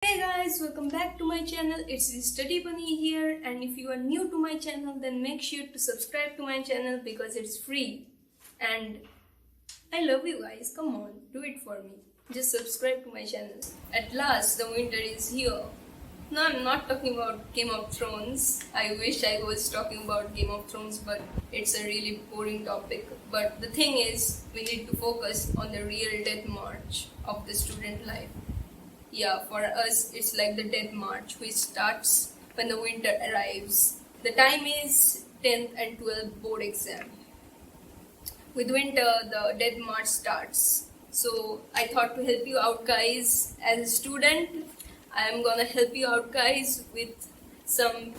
Hey guys, welcome back to my channel. It's the Study Bunny here, and if you are new to my channel then make sure to subscribe to my channel because it's free. And I love you guys, come on, do it for me. Just subscribe to my channel. At last the winter is here. No, I'm not talking about Game of Thrones. I wish I was talking about Game of Thrones, but it's a really boring topic. But the thing is, we need to focus on the real death march of the student life. Yeah, for us, it's like the death march, which starts when the winter arrives. The time is 10th and 12th board exam. With winter, the death march starts. So I thought to help you out, guys. As a student, I'm gonna help you out, guys, with some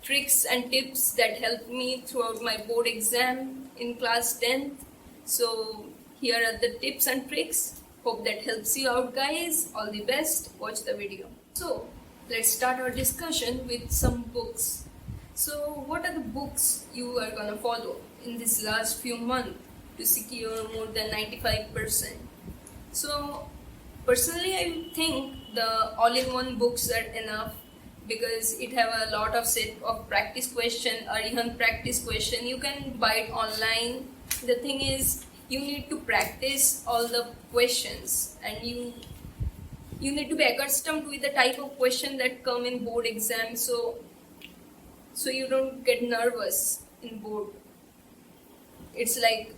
tricks and tips that helped me throughout my board exam in class 10th. So here are the tips and tricks. Hope that helps you out, guys. All the best. Watch the video. So let's start our discussion with some books. So what are the books you are gonna follow in this last few months to secure more than 95%? So personally, I think the all-in-one books are enough because it have a lot of set of practice question or even practice question. You can buy it online. The thing is, you need to practice all the questions, and you need to be accustomed with the type of question that come in board exam, so you don't get nervous in board. It's like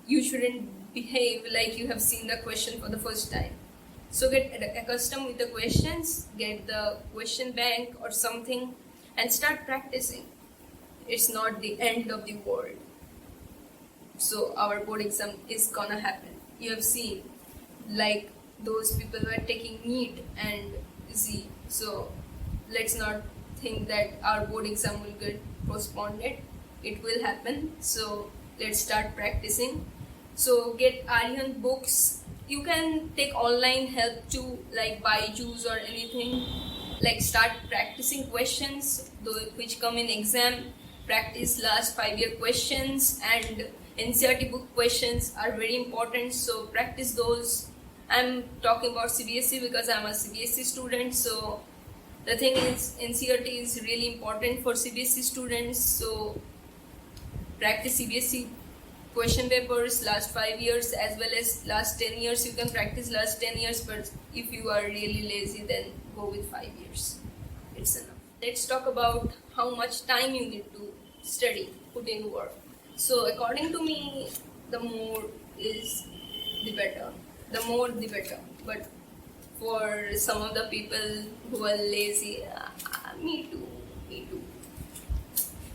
you shouldn't behave like you have seen the question for the first time. So get accustomed with the questions, get the question bank or something, and start practicing. It's not the end of the world. So our board exam is gonna happen. You have seen, like, those people who are taking NEET and Z. So let's not think that our board exam will get postponed. It will happen. So let's start practicing. So get Aryan books. You can take online help too, like Byju's or anything. Like, start practicing questions which come in exam. Practice last 5-year questions, and NCERT book questions are very important, so practice those. I'm talking about CBSE because I'm a CBSE student, so the thing is, NCERT is really important for CBSE students, so practice CBSE question papers last 5 years as well as last 10 years. You can practice last 10 years, but if you are really lazy, then go with 5 years. It's enough. Let's talk about how much time you need to study, put in work. So according to me, the more is the better. The more the better. But for some of the people who are lazy, me too.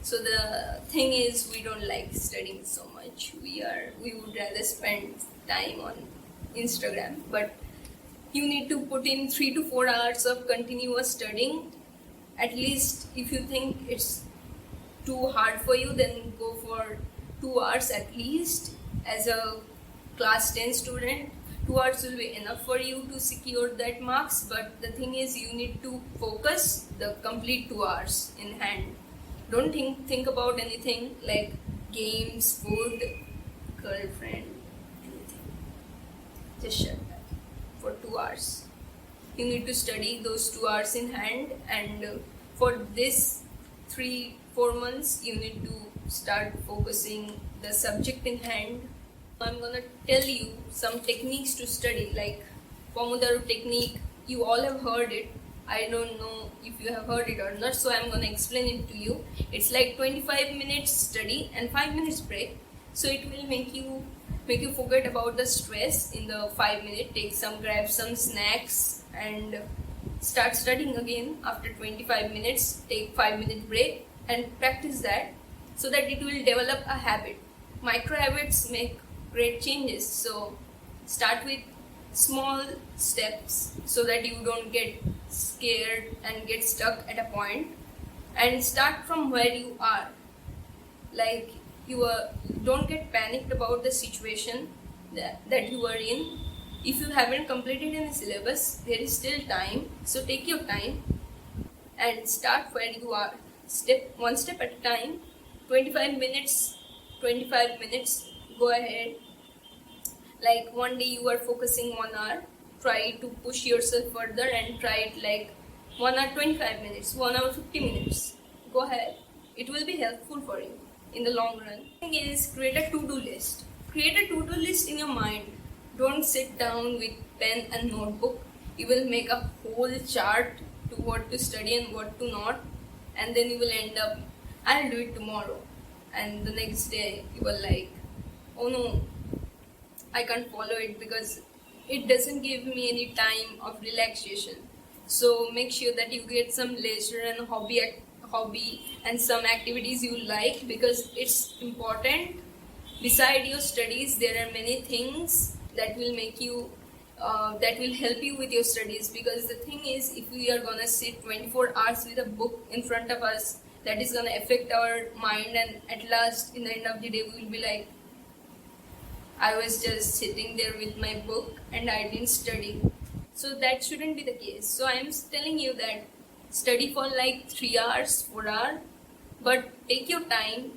So the thing is, we don't like studying so much. We would rather spend time on Instagram. But you need to put in 3 to 4 hours of continuous studying. At least if you think it's too hard for you, then go for 2 hours at least. As a class 10 student, 2 hours will be enough for you to secure that marks. But the thing is, you need to focus the complete 2 hours in hand. Don't think about anything like games, food, girlfriend, anything. Just shut up for 2 hours. You need to study those 2 hours in hand, and for this 3-4 months you need to start focusing the subject in hand. I'm gonna tell you some techniques to study, like Pomodoro technique. You all have heard it. I don't know if you have heard it or not, so I'm gonna explain it to you. It's like 25 minutes study and 5 minutes break. So it will make you forget about the stress in the 5 minutes. Grab some snacks and start studying again after 25 minutes. Take 5-minute break and practice that, so that it will develop a habit. Micro habits make great changes. So start with small steps so that you don't get scared and get stuck at a point, and start from where you are. Like, don't get panicked about the situation that you are in. If you haven't completed any syllabus, there is still time, so take your time and start where you are. One step at a time. 25 minutes, go ahead. Like, one day you are focusing 1 hour, try to push yourself further and try it like 1 hour 25 minutes, 1 hour 50 minutes. Go ahead. It will be helpful for you in the long run. The thing is, create a to-do list. Create a to-do list in your mind. Don't sit down with pen and notebook. You will make a whole chart to what to study and what to not, and then you will end up, I'll do it tomorrow, and the next day you will like, oh no, I can't follow it because it doesn't give me any time of relaxation. So make sure that you get some leisure and hobby and some activities you like, because it's important. Beside your studies, there are many things that will make you that will help you with your studies, because the thing is, if we are gonna sit 24 hours with a book in front of us, that is gonna affect our mind, and at last in the end of the day we will be like, I was just sitting there with my book and I didn't study. So that shouldn't be the case. So I'm telling you that study for like 3 hours, 4 hours, but take your time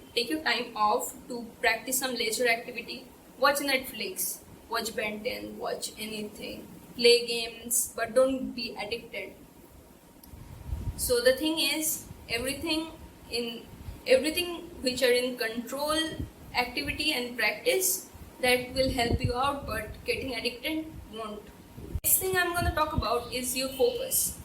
off to practice some leisure activity. Watch Netflix, watch Ben 10, watch anything, play games, but don't be addicted. So the thing is, everything which are in control, activity and practice, that will help you out, but getting addicted won't. Next thing I'm gonna talk about is your focus.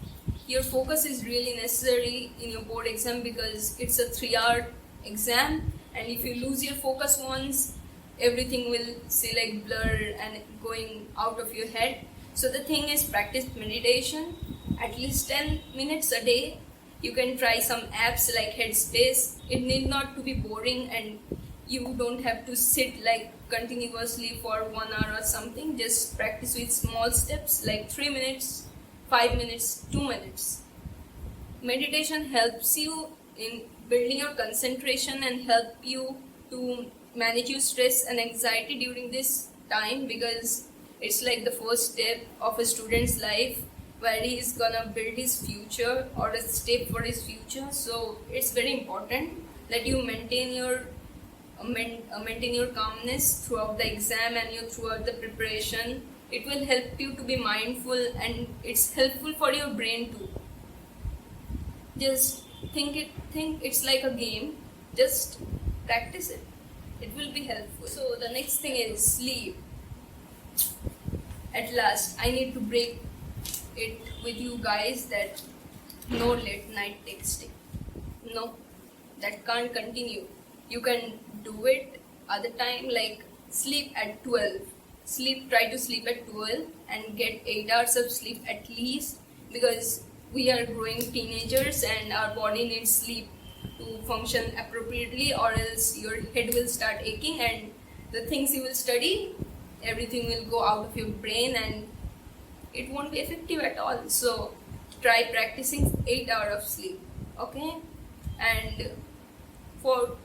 Your focus is really necessary in your board exam, because it's a 3-hour exam, and if you lose your focus once, everything will see like blur and going out of your head. So the thing is, practice meditation at least 10 minutes a day. You can try some apps like Headspace. It need not to be boring, and you don't have to sit like continuously for 1 hour or something. Just practice with small steps like 3 minutes, 5 minutes, 2 minutes. Meditation helps you in building your concentration and help you to manage your stress and anxiety during this time, because it's like the first step of a student's life where he is gonna build his future, or a step for his future. So it's very important that you maintain your calmness throughout the exam and throughout the preparation. It will help you to be mindful, and it's helpful for your brain too. Just think it's like a game. Just practice it. It will be helpful. So the next thing is sleep. At last, I need to break it with you guys that no late night texting. No, that can't continue. You can do it other time, like sleep at 12. Try to sleep at 12 and get 8 hours of sleep at least, because we are growing teenagers and our body needs sleep to function appropriately, or else your head will start aching and the things you will study, everything will go out of your brain and it won't be effective at all. So try practicing 8 hours of sleep, okay? And for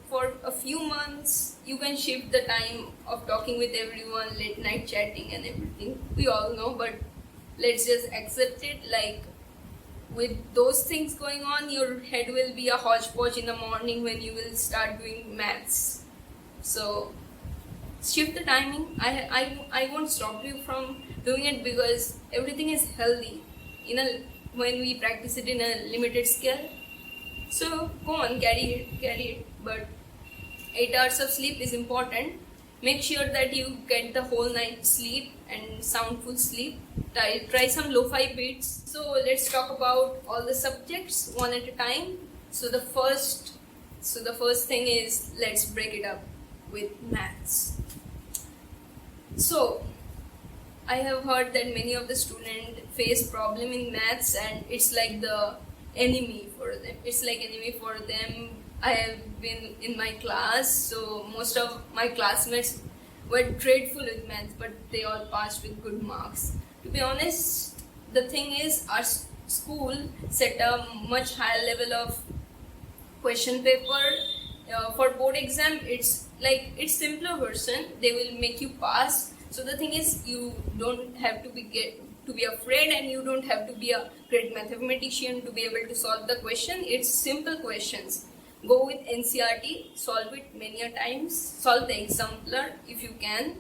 a few months you can shift the time of talking with everyone, late night chatting and everything. We all know, but let's just accept it. Like, with those things going on, your head will be a hodgepodge in the morning when you will start doing maths. So shift the timing. I won't stop you from doing it, because everything is healthy when we practice it in a limited scale. So go on, carry it. But 8 hours of sleep is important. Make sure that you get the whole night sleep and soundful sleep. Try some lo-fi beats. So let's talk about all the subjects one at a time. So the first thing is, let's break it up with maths. So I have heard that many of the students face problem in maths, and it's like the enemy for them. I have been in my class, so most of my classmates were dreadful with maths, but they all passed with good marks. To be honest, the thing is, our school set a much higher level of question paper. For board exam, it's simpler version. They will make you pass. So the thing is, you don't have to be afraid, and you don't have to be a great mathematician to be able to solve the question. It's simple questions. Go with NCERT, solve it many a times, solve the exemplar if you can.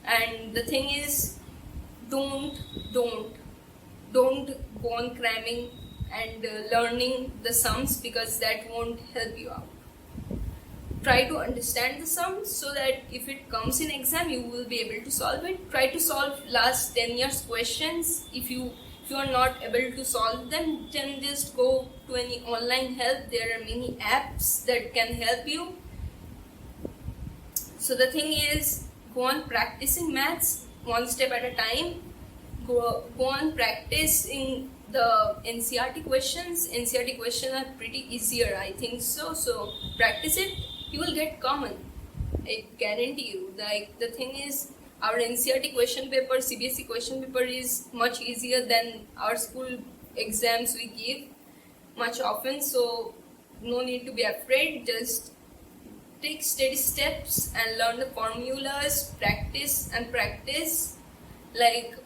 And the thing is, don't don't go on cramming and learning the sums, because that won't help you out. Try to understand the sums so that if it comes in exam you will be able to solve it. Try to solve last 10 years questions. If you are not able to solve them, then just go to any online help. There are many apps that can help you. So the thing is, go on practicing maths one step at a time. Go on practicing the NCERT questions. NCERT questions are pretty easier, I think so. So practice it. You will get common. I guarantee you. Like, the thing is, our NCERT question paper, CBSE question paper is much easier than our school exams we give much often. So no need to be afraid. Just take steady steps and learn the formulas. Practice and practice, like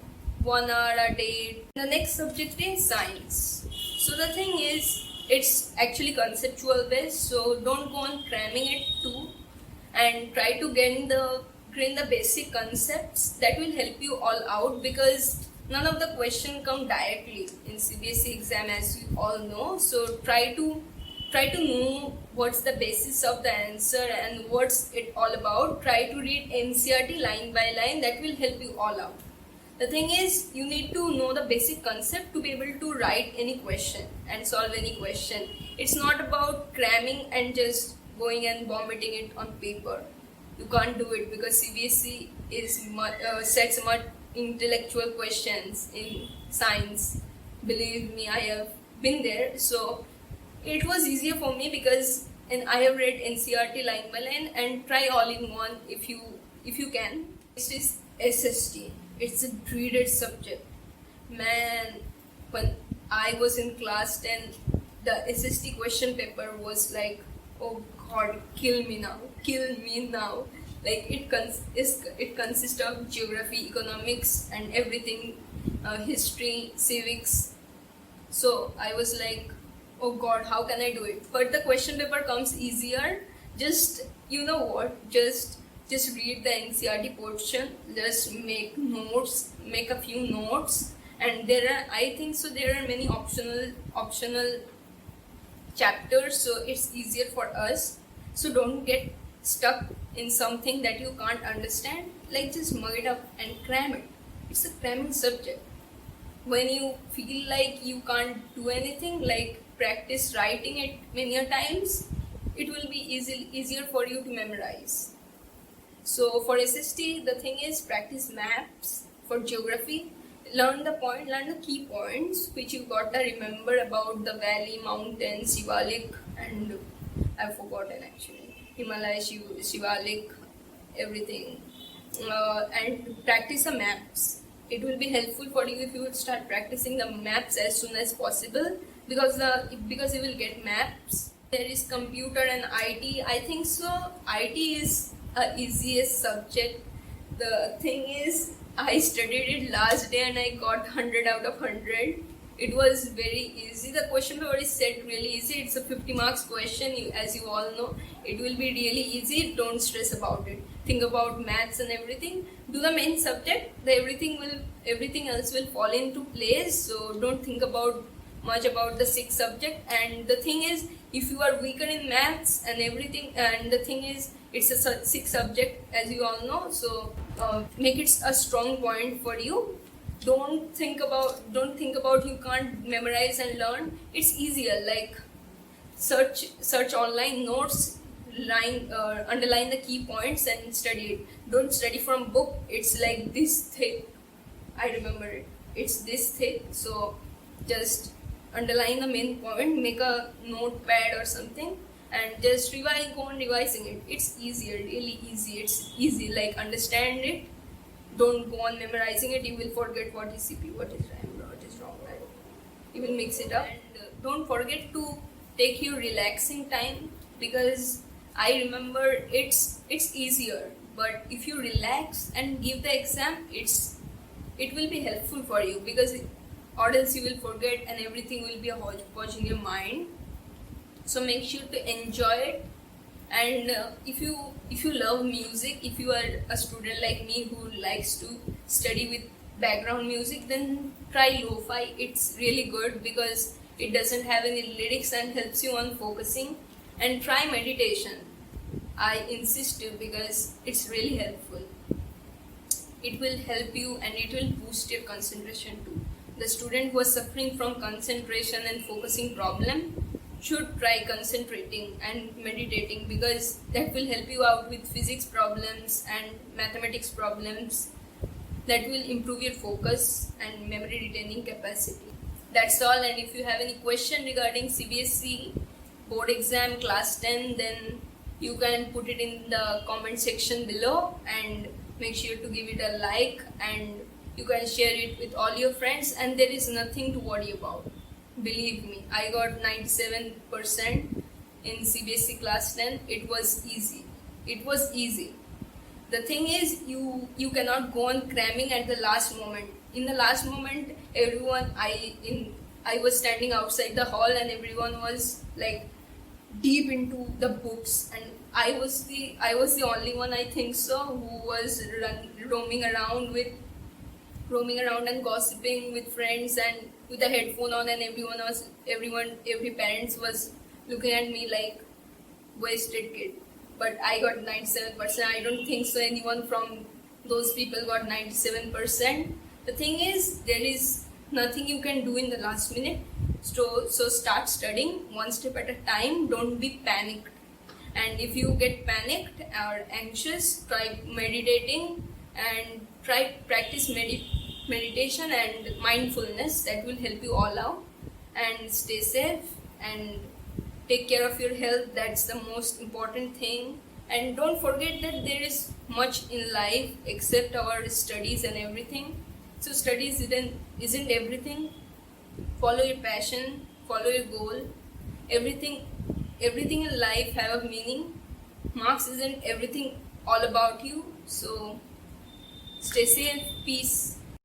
1 hour a day. The next subject is science. So the thing is, it's actually conceptual based, so don't go on cramming it too, and try to gain the basic concepts. That will help you all out, because none of the question come directly in CBSE exam, as you all know. So try to know what's the basis of the answer and what's it all about. Try to read NCERT line by line. That will help you all out. The thing is, you need to know the basic concept to be able to write any question and solve any question. It's not about cramming and just going and vomiting it on paper. You can't do it, because CBSE sets much intellectual questions in science. Believe me, I have been there. So it was easier for me, because I have read NCERT line by line, and try all in one if you can. This is SST. It's a dreaded subject. Man, when I was in class 10, the SST question paper was like, oh God, kill me now. Like, it consists of geography, economics, and everything, history, civics. So I was like, oh God, how can I do it? But the question paper comes easier. Just, you know what? Just read the NCERT portion, just make a few notes, and I think so there are many optional chapters, so it's easier for us. So don't get stuck in something that you can't understand. Like, just mug it up and cram it. It's a cramming subject. When you feel like you can't do anything, like, practice writing it many a times. It will be easier for you to memorize. So for SST, the thing is, practice maps. For geography, learn the key points which you gotta remember about the valley, mountains, Shivalik, and I've forgotten actually. Himalaya, Shivalik, everything. And practice the maps. It will be helpful for you if you would start practicing the maps as soon as possible, because you will get maps. There is computer and IT. I think so. IT is easiest subject. The thing is, I studied it last day and I got 100 out of 100. It was very easy. The question paper is set really easy. It's a 50 marks question, as you all know. It will be really easy. Don't stress about it. Think about maths and everything. Do the main subject. Everything else will fall into place. So don't think much about the 6th subject. And the thing is, if you are weaker in maths and everything, and the thing is, it's a 6th subject, as you all know. So make it a strong point for you. Don't think about you can't memorize and learn. It's easier. Like, search online notes, underline the key points and study it. Don't study from book. It's like this thick. I remember it. It's this thick. So just underline the main point, make a notepad or something, and just go on revising it. It's easier, really easy. It's easy. Like, understand it. Don't go on memorizing it. You will forget what is CP, what is rhyme, what is wrong, right? You will mix it up. And don't forget to take your relaxing time, because I remember it's easier. But if you relax and give the exam, it will be helpful for you, because or else you will forget and everything will be a hodgepodge in your mind. So make sure to enjoy it. And if you love music, if you are a student like me who likes to study with background music, then try lo-fi. It's really good because it doesn't have any lyrics and helps you on focusing. And try meditation. I insist you because it's really helpful. It will help you and it will boost your concentration too. The student who is suffering from concentration and focusing problem should try concentrating and meditating because that will help you out with physics problems and mathematics problems. That will improve your focus and memory retaining capacity. That's all, and if you have any question regarding CBSE board exam class 10, then you can put it in the comment section below and make sure to give it a like, and you can share it with all your friends, and there is nothing to worry about. Believe me, I got 97% in CBSE class 10. It was easy. It was easy. The thing is, you cannot go on cramming at the last moment. In the last moment, I was standing outside the hall and everyone was like deep into the books, and I was the only one, I think so, who was roaming around and gossiping with friends and with a headphone on, and every parents was looking at me like wasted kid. But I got 97%. I don't think so anyone from those people got 97%. The thing is, there is nothing you can do in the last minute. So start studying one step at a time. Don't be panicked. And if you get panicked or anxious, try meditating and try practice meditation and mindfulness. That will help you all out. And stay safe and take care of your health. That's the most important thing. And don't forget that there is much in life except our studies and everything. So studies isn't everything. Follow your passion, follow your goal. Everything in life have a meaning. Marks isn't everything all about you. So stay safe, peace.